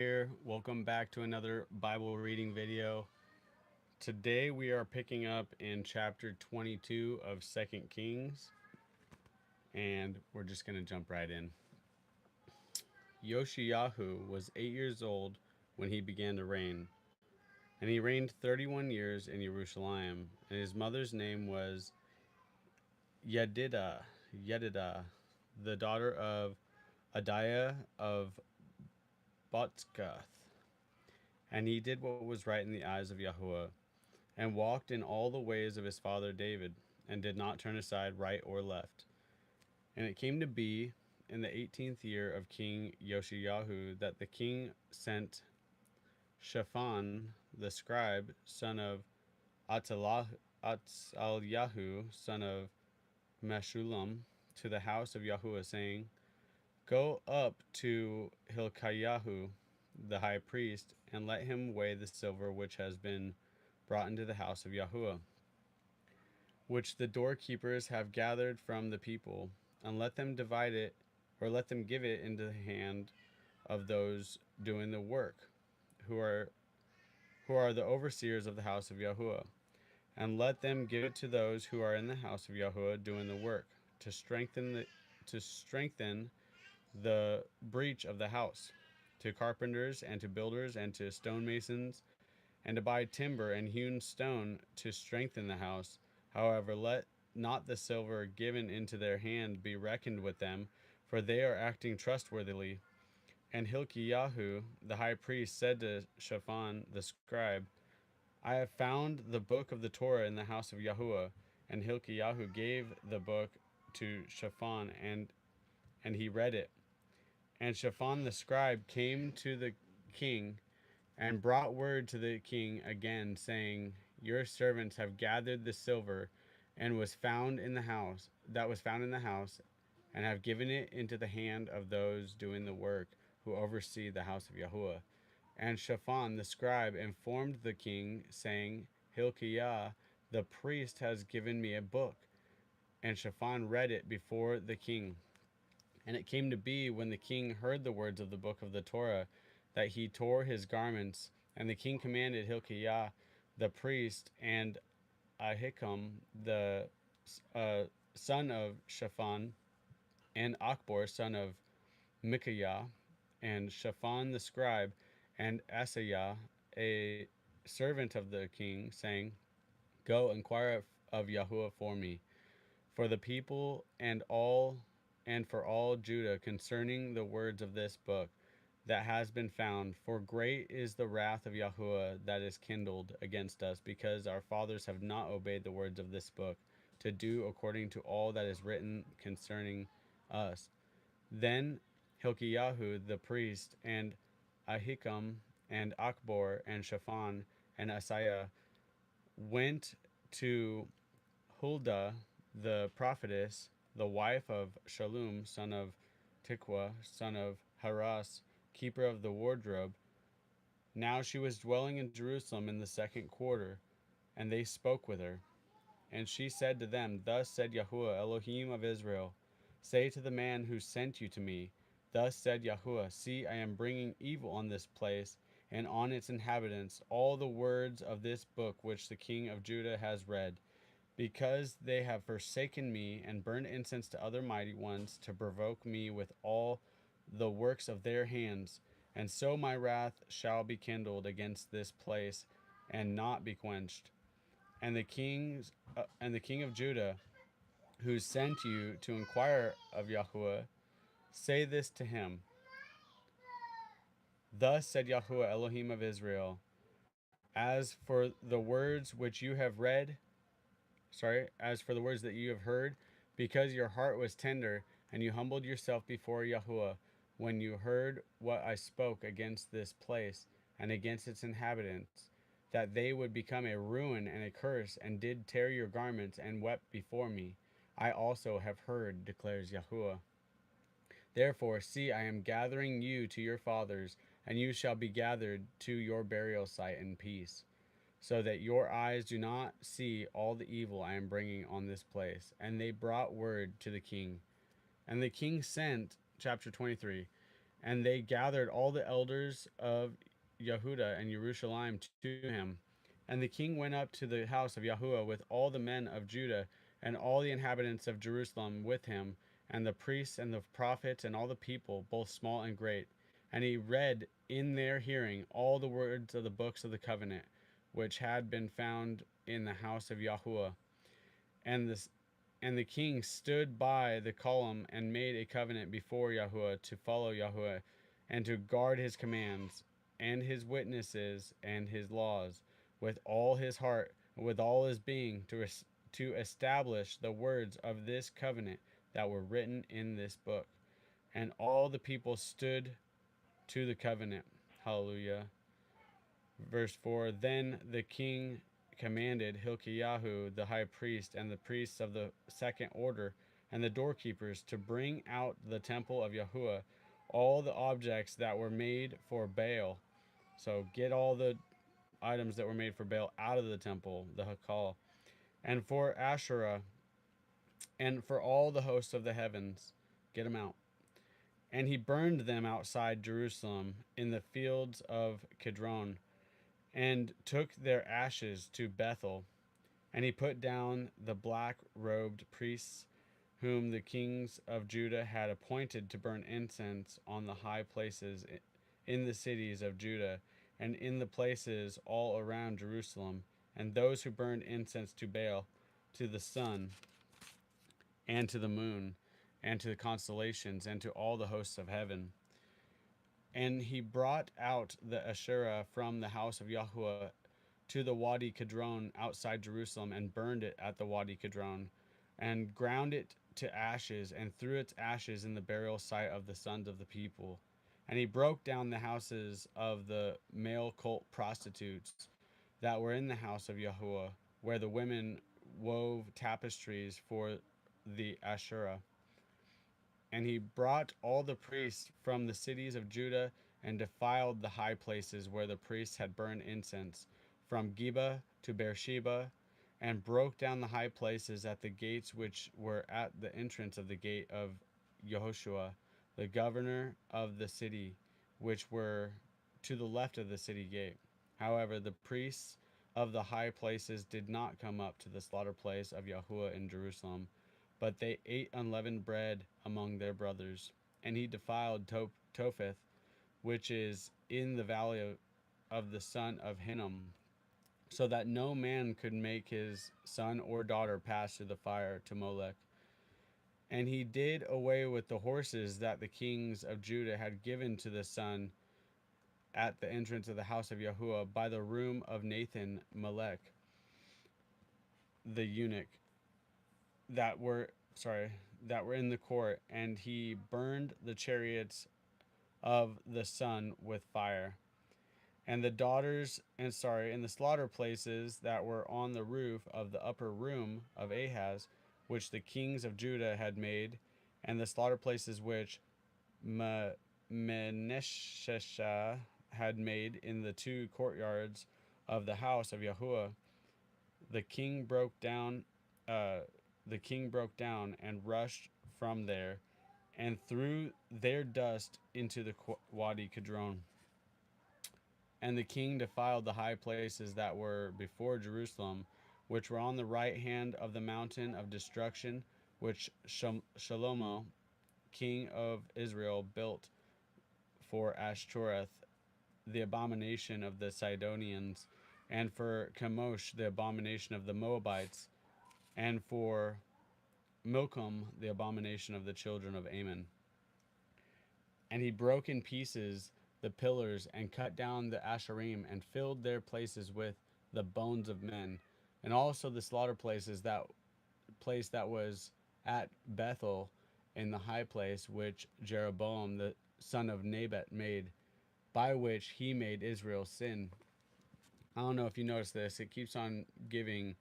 here. Welcome back to another Bible reading video. Today we are picking up in chapter 22 of Second Kings, and we're just going to jump right in. Yoshiyahu was 8 years old when he began to reign, and he reigned 31 years in Jerusalem, and his mother's name was Yedidah, the daughter of Adiah of Botzgath. And he did what was right in the eyes of Yahuwah, and walked in all the ways of his father David, and did not turn aside right or left. And it came to be in the 18th year of King Yoshiyahu that the king sent Shaphan the scribe, son of Atzalyahu, son of Meshullam, to the house of Yahuwah, saying, Go up to Hilkiyahu, the high priest, and let him weigh the silver which has been brought into the house of Yahuwah, which the doorkeepers have gathered from the people, and let them divide it, or let them give it into the hand of those doing the work, who are the overseers of the house of Yahuwah, and let them give it to those who are in the house of Yahuwah doing the work, to strengthen the breach of the house, to carpenters and to builders and to stonemasons, and to buy timber and hewn stone to strengthen the house. However, let not the silver given into their hand be reckoned with them, for they are acting trustworthily. And Hilkiyahu, the high priest, said to Shaphan the scribe, I have found the book of the Torah in the house of Yahuwah. And Hilkiyahu gave the book to Shaphan, and he read it. And Shaphan the scribe came to the king and brought word to the king again, saying, Your servants have gathered the silver and was found in the house and have given it into the hand of those doing the work, who oversee the house of Yahuwah. And Shaphan the scribe informed the king, saying, Hilkiah the priest has given me a book. And Shaphan read it before the king. And it came to be, when the king heard the words of the book of the Torah, that he tore his garments. And the king commanded Hilkiah the priest, and Ahikam the son of Shaphan, and Achbor son of Micaiah, and Shaphan the scribe, and Asaiah, a servant of the king, saying, Go inquire of Yahuwah for me, for the people and for all Judah, concerning the words of this book that has been found. For great is the wrath of Yahuwah that is kindled against us, because our fathers have not obeyed the words of this book, to do according to all that is written concerning us. Then Hilkiyahu the priest, and Ahikam, and Achbor, and Shaphan, and Asaiah went to Huldah the prophetess, the wife of Shallum, son of Tikwa, son of Haras, keeper of the wardrobe. Now she was dwelling in Jerusalem in the second quarter, and they spoke with her. And she said to them, Thus said Yahuwah, Elohim of Israel, Say to the man who sent you to me, Thus said Yahuwah, See, I am bringing evil on this place and on its inhabitants, all the words of this book which the king of Judah has read, because they have forsaken me and burned incense to other mighty ones, to provoke me with all the works of their hands. And so my wrath shall be kindled against this place and not be quenched. And the king of Judah, who sent you to inquire of Yahuwah, say this to him: Thus said Yahuwah, Elohim of Israel, as for the words that you have heard, because your heart was tender, and you humbled yourself before Yahuwah, when you heard what I spoke against this place and against its inhabitants, that they would become a ruin and a curse, and did tear your garments and wept before me. I also have heard, declares Yahuwah. Therefore, see, I am gathering you to your fathers, and you shall be gathered to your burial site in peace, so that your eyes do not see all the evil I am bringing on this place. And they brought word to the king. And the king sent, chapter 23, And they gathered all the elders of Yehuda and Jerusalem to him. And the king went up to the house of Yahuwah with all the men of Judah and all the inhabitants of Jerusalem with him, and the priests and the prophets and all the people, both small and great. And he read in their hearing all the words of the books of the covenant, which had been found in the house of Yahuwah. And the king stood by the column and made a covenant before Yahuwah to follow Yahuwah and to guard his commands and his witnesses and his laws with all his heart, with all his being, to establish the words of this covenant that were written in this book. And all the people stood to the covenant. Hallelujah. Verse 4. Then the king commanded Hilkiyahu the high priest and the priests of the second order and the doorkeepers to bring out the temple of Yahuwah all the objects that were made for Baal. So get all the items that were made for Baal out of the temple, the Hakal, and for Asherah, and for all the hosts of the heavens. Get them out. And he burned them outside Jerusalem in the fields of Kidron, and took their ashes to Bethel. And he put down the black robed priests whom the kings of Judah had appointed to burn incense on the high places in the cities of Judah and in the places all around Jerusalem, and those who burned incense to Baal, to the sun, and to the moon, and to the constellations, and to all the hosts of heaven. And he brought out the Asherah from the house of Yahuwah to the Wadi Kidron outside Jerusalem, and burned it at the Wadi Kidron, and ground it to ashes, and threw its ashes in the burial site of the sons of the people. And he broke down the houses of the male cult prostitutes that were in the house of Yahuwah, where the women wove tapestries for the Asherah. And he brought all the priests from the cities of Judah and defiled the high places where the priests had burned incense, from Geba to Beersheba, and broke down the high places at the gates which were at the entrance of the gate of Yehoshua, the governor of the city, which were to the left of the city gate. However, the priests of the high places did not come up to the slaughter place of Yahuwah in Jerusalem, but they ate unleavened bread among their brothers. And he defiled Topheth, which is in the valley of the son of Hinnom, so that no man could make his son or daughter pass through the fire to Molech. And he did away with the horses that the kings of Judah had given to the sun at the entrance of the house of Yahuwah by the room of Nathan Melech, the eunuch, that were that were in the court, and he burned the chariots of the sun with fire. And the daughters and the slaughter places that were on the roof of the upper room of Ahaz, which the kings of Judah had made, and the slaughter places which Menesheshah had made in the two courtyards of the house of Yahuwah, the king broke down. Uh, the king broke down and rushed from there, and threw their dust into the Wadi Kidron. And the king defiled the high places that were before Jerusalem, which were on the right hand of the mountain of destruction, which Shalomo, king of Israel, built for Ashtoreth, the abomination of the Sidonians, and for Chemosh, the abomination of the Moabites, and for Milcom, the abomination of the children of Ammon. And he broke in pieces the pillars and cut down the Asherim and filled their places with the bones of men, and also the slaughter places, that place that was at Bethel in the high place which Jeroboam the son of Nebat made, by which he made Israel sin. I don't know if you noticed this. It keeps on giving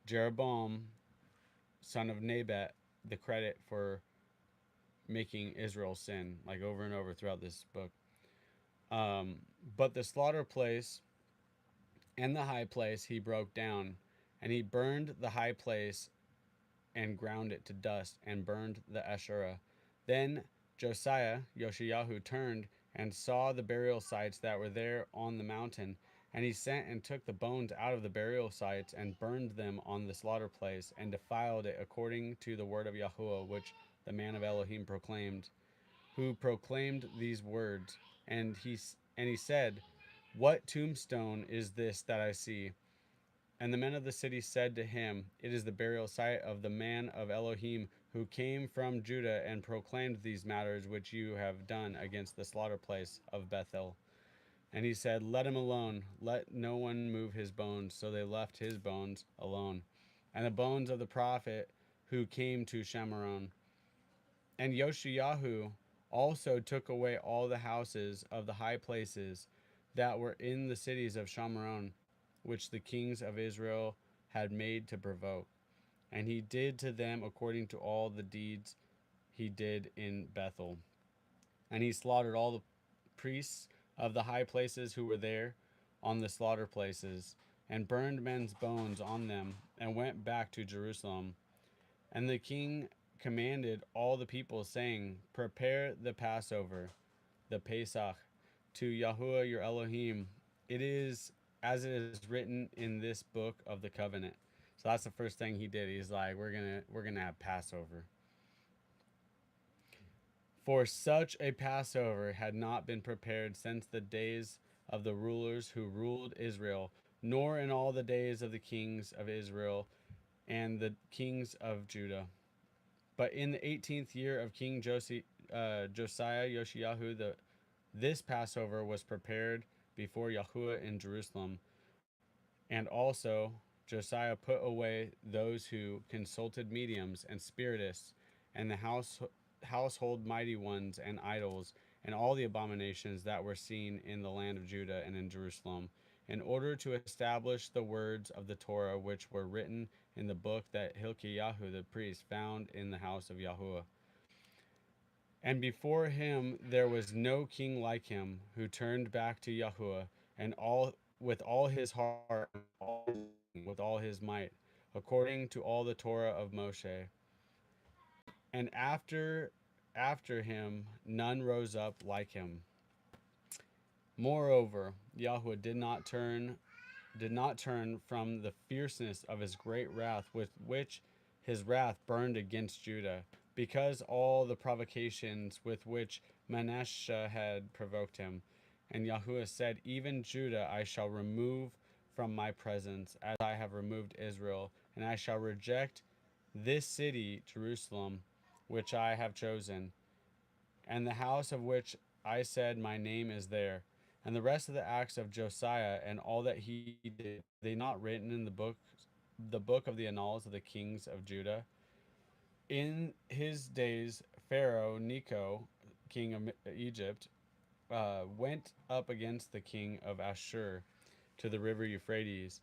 Jeroboam son of Nebat the credit for making Israel sin, like over and over throughout this book. Um, but the slaughter place and the high place he broke down, and he burned the high place and ground it to dust, and burned the Asherah. Then Josiah, Yoshiyahu, turned and saw the burial sites that were there on the mountain. And he sent and took the bones out of the burial sites and burned them on the slaughter place and defiled it according to the word of Yahuwah, which the man of Elohim proclaimed, who proclaimed these words. And he said, "What tombstone is this that I see?" And the men of the city said to him, "It is the burial site of the man of Elohim who came from Judah and proclaimed these matters which you have done against the slaughter place of Bethel." And he said, "Let him alone. Let no one move his bones." So they left his bones alone, and the bones of the prophet who came to Shamaron. And Yoshiyahu also took away all the houses of the high places that were in the cities of Shamaron, which the kings of Israel had made to provoke. And he did to them according to all the deeds he did in Bethel. And he slaughtered all the priests of the high places who were there on the slaughter places, and burned men's bones on them, and went back to Jerusalem. And the king commanded all the people, saying, "Prepare the Passover, the Pesach, to Yahuwah your Elohim. It is as it is written in this book of the covenant." So that's the first thing he did. He's like, we're gonna have Passover. For such a Passover had not been prepared since the days of the rulers who ruled Israel, nor in all the days of the kings of Israel and the kings of Judah. But in the 18th year of King Josiah Yoshiyahu, this Passover was prepared before Yahuwah in Jerusalem. And also, Josiah put away those who consulted mediums and spiritists, and the household mighty ones and idols, and all the abominations that were seen in the land of Judah and in Jerusalem, in order to establish the words of the Torah which were written in the book that Hilkiyahu the priest found in the house of Yahuwah. And before him there was no king like him, who turned back to Yahuwah and all with all his heart, with all his might, according to all the Torah of Moshe. And after him none rose up like him. Moreover, Yahweh did not turn from the fierceness of his great wrath with which his wrath burned against Judah, because all the provocations with which Manasseh had provoked him. And Yahuwah said, "Even Judah I shall remove from my presence, as I have removed Israel, and I shall reject this city, Jerusalem, which I have chosen, and the house of which I said my name is there." And the rest of the acts of Josiah and all that he did, are they not written in the book of the annals of the kings of Judah? In his days, Pharaoh Necho, king of Egypt, went up against the king of Ashur to the river Euphrates,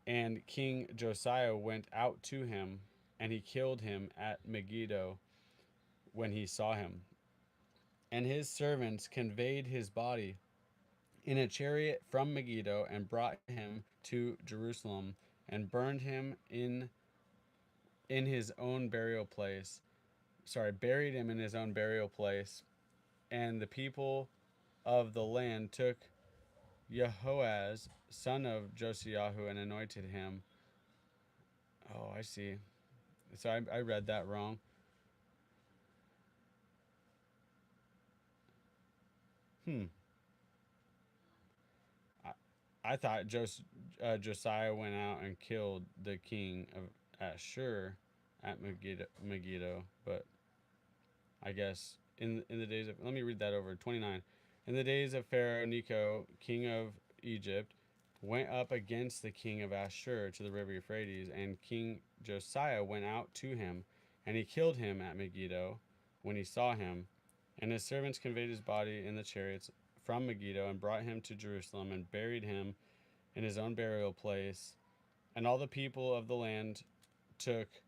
and King Josiah went out to him, and he killed him at Megiddo when he saw him. And his servants conveyed his body in a chariot from Megiddo and brought him to Jerusalem and burned him in his own burial place. Sorry, buried him in his own burial place. And the people of the land took Jehoaz, son of Josiah, and anointed him. Oh, I see. So I read that wrong. Hmm. I, I thought Josiah went out and killed the king of Ashur at Megiddo, but I guess in the days of, let me read that over. 29. In the days of Pharaoh Necho, king of Egypt, went up against the king of Ashur to the river Euphrates, and King Josiah went out to him, and he killed him at Megiddo when he saw him. And his servants conveyed his body in the chariots from Megiddo and brought him to Jerusalem and buried him in his own burial place. And all the people of the land took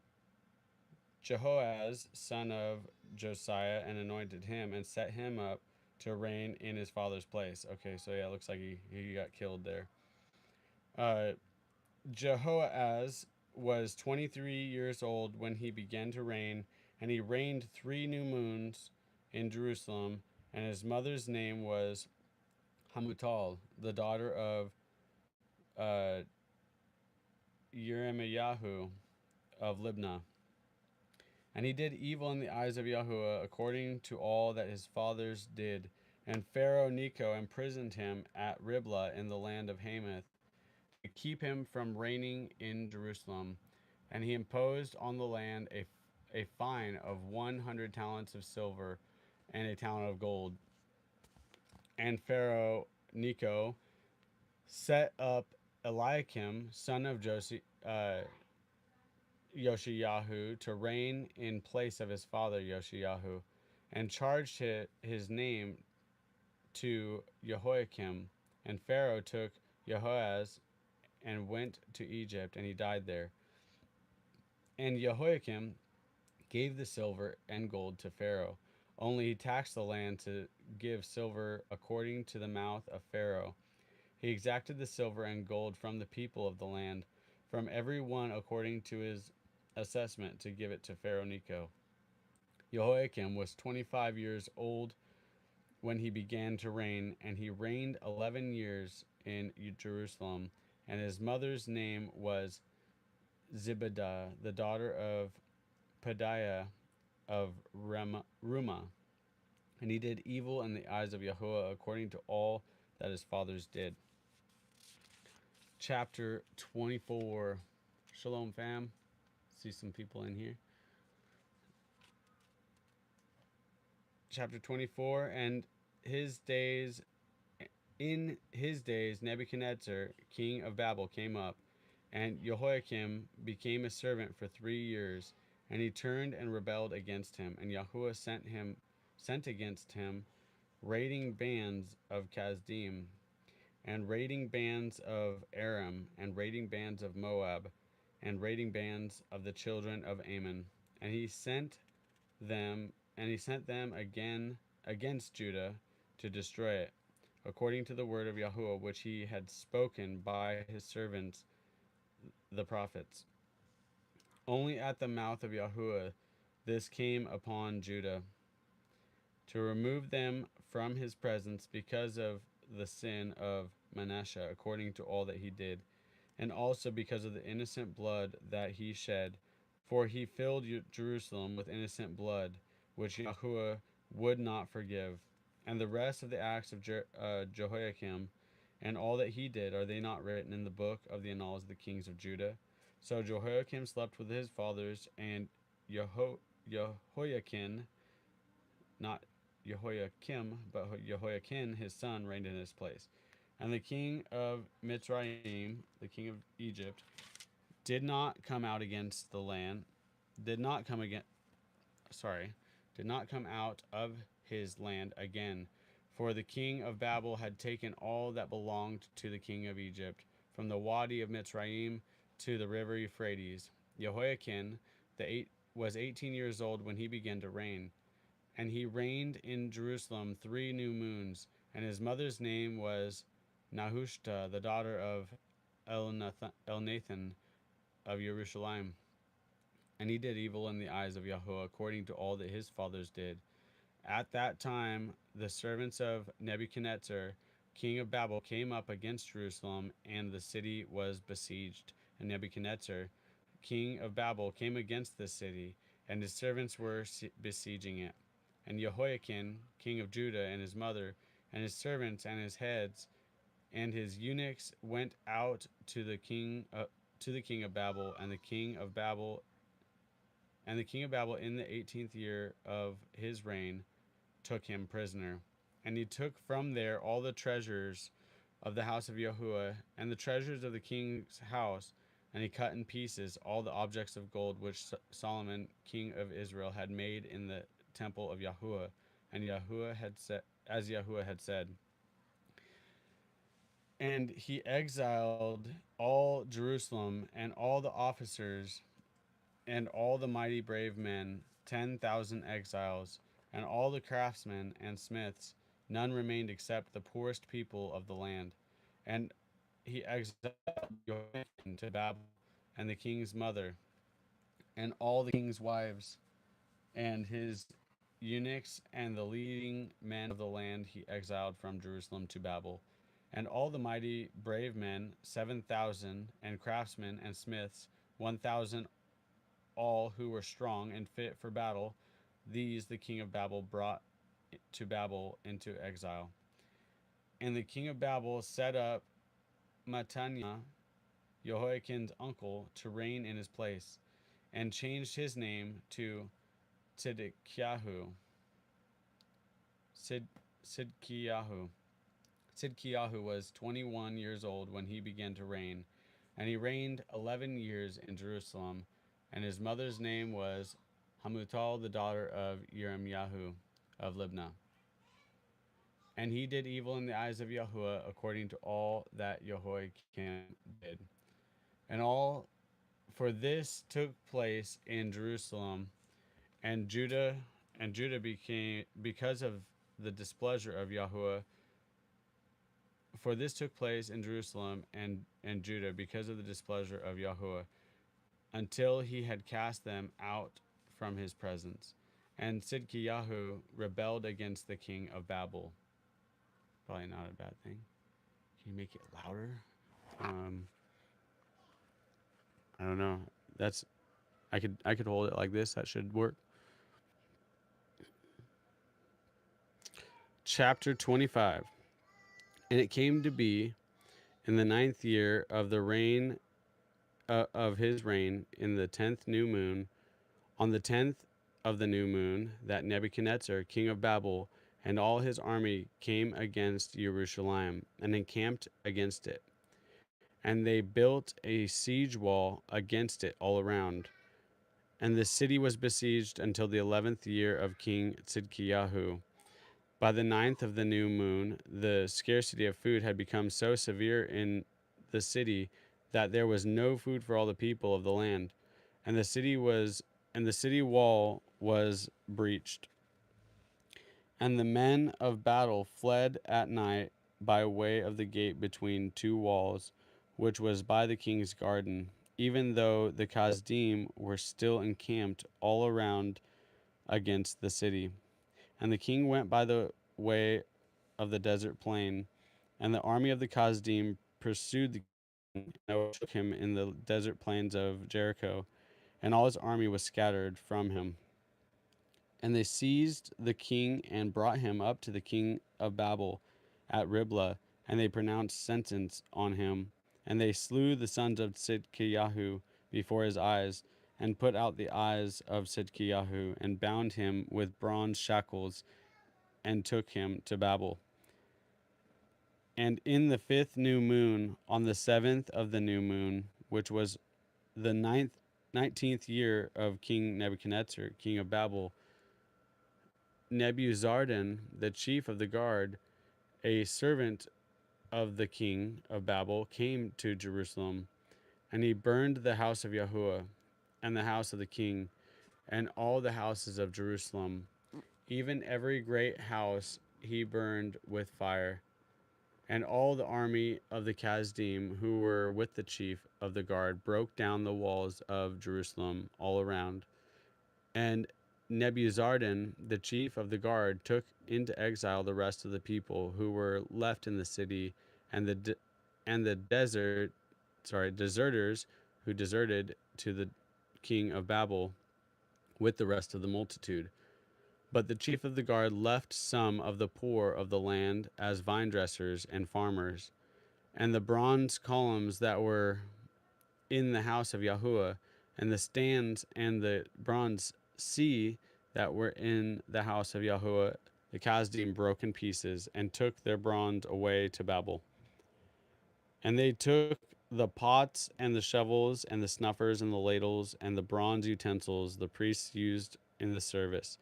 Jehoaz, son of Josiah, and anointed him and set him up to reign in his father's place. Okay, so yeah, it looks like he got killed there. Uh, Jehoaz was 23 years old when he began to reign, and he reigned 3 new moons in Jerusalem, and his mother's name was Hamutal, the daughter of uh, Yeremiah of Libnah. And he did evil in the eyes of Yahuwah, according to all that his fathers did. And Pharaoh Necho imprisoned him at Riblah in the land of Hamath, to keep him from reigning in Jerusalem. And he imposed on the land a fine of 100 talents of silver and a talent of gold. And Pharaoh Necho set up Eliakim, son of Yoshiyahu, to reign in place of his father Yoshiyahu, and charged his name to Jehoiakim. And Pharaoh took Jehoaz and went to Egypt, and he died there. And Jehoiakim gave the silver and gold to Pharaoh. Only he taxed the land to give silver according to the mouth of Pharaoh. He exacted the silver and gold from the people of the land, from every one according to his assessment, to give it to Pharaoh Necho. Jehoiakim was 25 years old when he began to reign, and he reigned 11 years in Jerusalem. And his mother's name was Zibidah, the daughter of Pedaiah of Rumah. And he did evil in the eyes of Yahuwah, according to all that his fathers did. Chapter 24. Shalom, fam. See some people in here. Chapter 24. And his days, in his days, Nebuchadnezzar, king of Babel, came up, and Jehoiakim became a servant for 3 years. And he turned and rebelled against him, and Yahuwah sent against him raiding bands of Kasdim, and raiding bands of Aram, and raiding bands of Moab, and raiding bands of the children of Ammon. And he sent them again against Judah to destroy it, according to the word of Yahuwah, which he had spoken by his servants the prophets. Only at the mouth of Yahuwah this came upon Judah, to remove them from his presence because of the sin of Manasseh, according to all that he did, and also because of the innocent blood that he shed. For he filled Jerusalem with innocent blood, which Yahuwah would not forgive. And the rest of the acts of Jehoiakim, and all that he did, are they not written in the book of the annals of the kings of Judah? So Jehoiakim slept with his fathers, and Jehoiakim, not Jehoiakim, but Jehoiakim, his son, reigned in his place. And the king of Mitzrayim, the king of Egypt, did not come out against the land, did not come again, sorry, did not come out of his land again, for the king of Babel had taken all that belonged to the king of Egypt, from the wadi of Mitzrayim to the river Euphrates. Jehoiakim was 18 years old when he began to reign, and he reigned in Jerusalem 3 new moons. And his mother's name was Nahushta, the daughter of Elnathan of Jerusalem. And he did evil in the eyes of Yahuwah, according to all that his fathers did. At that time, the servants of Nebuchadnezzar, king of Babel, came up against Jerusalem, and the city was besieged. And Nebuchadnezzar, king of Babel, came against the city, and his servants were besieging it. And Jehoiakim, king of Judah, and his mother, and his servants, and his heads, and his eunuchs went out to the king of Babel, and the king of Babel in the 18th year of his reign took him prisoner. And he took from there all the treasures of the house of Yahuwah, and the treasures of the king's house, and he cut in pieces all the objects of gold which Solomon, king of Israel, had made in the temple of Yahuwah, and Yahuwah had said, as Yahuwah had said. And he exiled all Jerusalem and all the officers and all the mighty brave men, 10,000 exiles, and all the craftsmen and smiths. None remained except the poorest people of the land. And he exiled Jehoiakim to Babel, and the king's mother, and all the king's wives, and his eunuchs, and the leading men of the land he exiled from Jerusalem to Babel. And all the mighty brave men, 7,000, and craftsmen and smiths, 1,000, all who were strong and fit for battle, these the king of Babel brought to Babel into exile. And the king of Babel set up Mattaniah, Jehoiakim's uncle, to reign in his place, and changed his name to Tzidkiyahu. Sid, Sidkiyahu. Sidkiyahu was 21 years old when he began to reign, and he reigned 11 years in Jerusalem. And his mother's name was Hamutal, the daughter of Yeremiah of Libnah. And he did evil in the eyes of Yahuwah according to all that Jehoiakim did. And all for this took place in Jerusalem and Judah, and Judah became because of the displeasure of Yahuwah. For this took place in Jerusalem and Judah because of the displeasure of Yahuwah, until he had cast them out from his presence. And Sidkiyahu rebelled against the king of Babel. Probably not a bad thing. Can you make it louder? Um, I don't know. That's I could hold it like this. That should work. Chapter 25. And it came to be in the ninth year of the reign of his reign, in the 10th new moon, on the 10th of the new moon, that Nebuchadnezzar, king of Babel, and all his army came against Jerusalem and encamped against it. And they built a siege wall against it all around. And the city was besieged until the 11th year of King Tzidkiyahu. By the ninth of the new moon, the scarcity of food had become so severe in the city that there was no food for all the people of the land, and the city wall was breached. And the men of battle fled at night by way of the gate between two walls, which was by the king's garden, even though the Kasdim were still encamped all around against the city. And the king went by the way of the desert plain, and the army of the Kasdim pursued the king and overtook him in the desert plains of Jericho, and all his army was scattered from him. And they seized the king and brought him up to the king of Babel at Riblah, and they pronounced sentence on him. And they slew the sons of Sidkiyahu before his eyes, and put out the eyes of Sidkiyahu, and bound him with bronze shackles, and took him to Babel. And in the 5th new moon, on the 7th of the new moon, which was the 19th year of King Nebuchadnezzar, king of Babel, Nebuzaradan, the chief of the guard, a servant of the king of Babel, came to Jerusalem, and he burned the house of Yahuwah, and the house of the king, and all the houses of Jerusalem. Even every great house he burned with fire. And all the army of the Kasdim who were with the chief of the guard broke down the walls of Jerusalem all around. And Nebuzaradan, the chief of the guard, took into exile the rest of the people who were left in the city, and the deserters who deserted to the king of Babel with the rest of the multitude. But the chief of the guard left some of the poor of the land as vine dressers and farmers, and the bronze columns that were in the house of Yahuwah, and the stands and the bronze sea that were in the house of Yahuwah, the Kasdim broke in pieces and took their bronze away to Babel. And they took the pots and the shovels and the snuffers and the ladles and the bronze utensils the priests used in the service.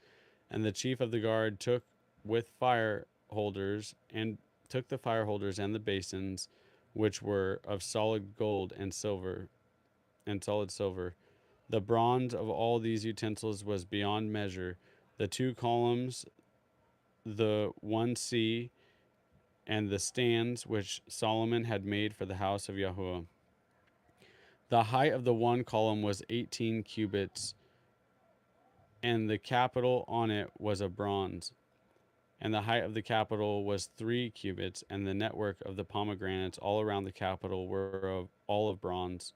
And the chief of the guard with fire holders and took the fire holders and the basins, which were of solid silver. The bronze of all these utensils was beyond measure. The two columns, the one sea, and the stands which Solomon had made for the house of Yahuwah. The height of the one column was 18 cubits, and the capital on it was of bronze. And the height of the capital was 3 cubits, and the network of the pomegranates all around the capital were of all of bronze.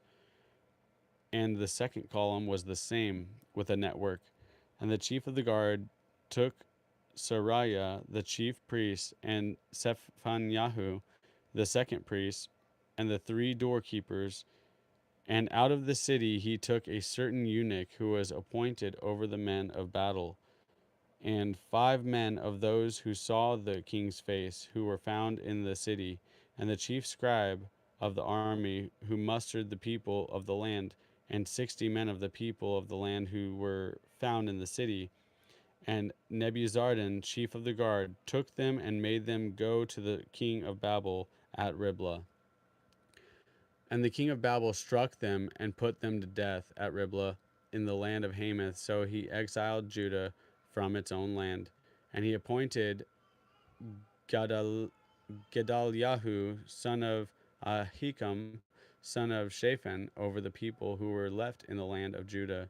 And the second column was the same, with a network. And the chief of the guard took Sariah, the chief priest, and Sephanyahu, the second priest, and the 3 doorkeepers, and out of the city he took a certain eunuch who was appointed over the men of battle, and 5 men of those who saw the king's face, who were found in the city, and the chief scribe of the army, who mustered the people of the land, and 60 men of the people of the land who were found in the city. And Nebuzaradan, chief of the guard, took them and made them go to the king of Babel at Riblah. And the king of Babel struck them and put them to death at Riblah in the land of Hamath. So he exiled Judah from its own land. And he appointed Gadal- Gedaliah, son of Ahikam, son of Shaphan, over the people who were left in the land of Judah,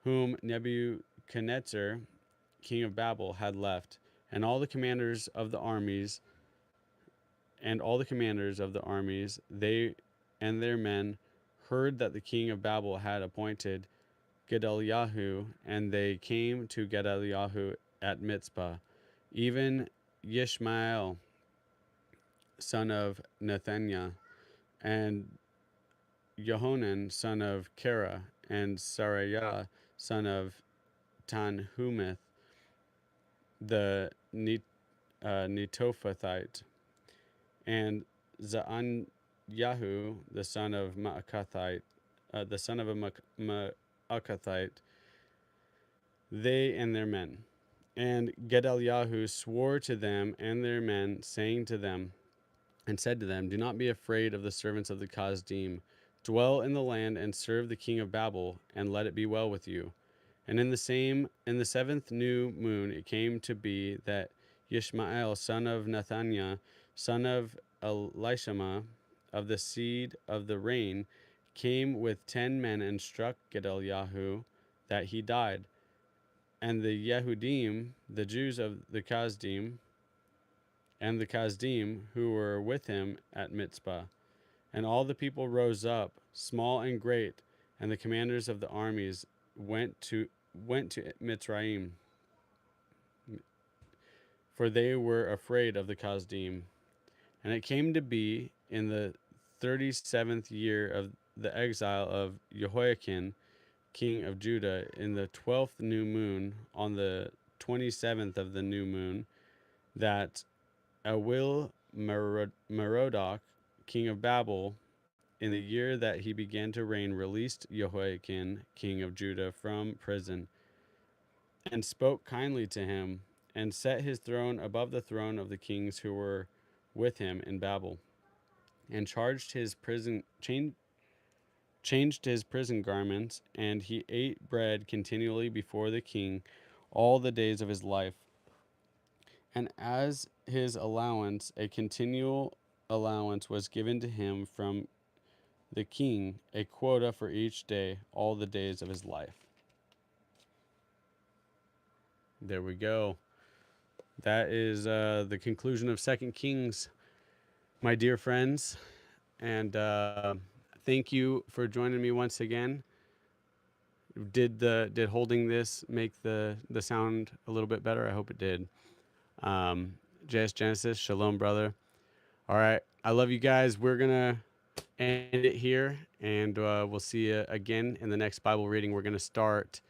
whom Nebuchadnezzar, king of Babel, had left. And all the commanders of the armies, they and their men, heard that the king of Babel had appointed Gedaliah, and they came to Gedaliah at Mitzpah. Even Yishmael, son of Nethaniah, and Jehonan, son of Kara, and Sariah, son of Tanhumeth, the Netophathite, and Yahu, the son of Maakathite, the son of a Maakathite, they and their men. And Gedaliah swore to them and their men, saying to them, and said to them, do not be afraid of the servants of the Chazdim. Dwell in the land and serve the king of Babel, and let it be well with you. And in the 7th new moon, it came to be that Yishmael, son of Nethaniah, son of Elishama, of the seed of the rain, came with 10 men and struck Gedaliah, that he died. And the Yehudim, the Jews of the Chazdim, and the Chazdim who were with him at Mitzpah. And all the people rose up, small and great, and the commanders of the armies went to Mitzrayim, for they were afraid of the Chazdim. And it came to be in the 37th year of the exile of Jehoiakim, king of Judah, in the 12th new moon, on the 27th of the new moon, that Awil Merodach, king of Babel, in the year that he began to reign, released Jehoiakim, king of Judah, from prison, and spoke kindly to him, and set his throne above the throne of the kings who were with him in Babel, and changed his prison garments, and he ate bread continually before the king all the days of his life. And as his allowance, a continual allowance was given to him from the king, a quota for each day, all the days of his life. There we go. That is the conclusion of Second Kings, my dear friends. And thank you for joining me once again. Did holding this make the sound a little bit better? I hope it did. JS Genesis, shalom, brother. All right, I love you guys. We're gonna end it here, and we'll see you again in the next Bible reading. We're gonna start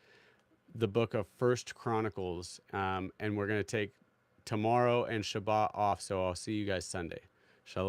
the book of First Chronicles, and we're gonna take tomorrow and Shabbat off. So I'll see you guys Sunday. Shalom.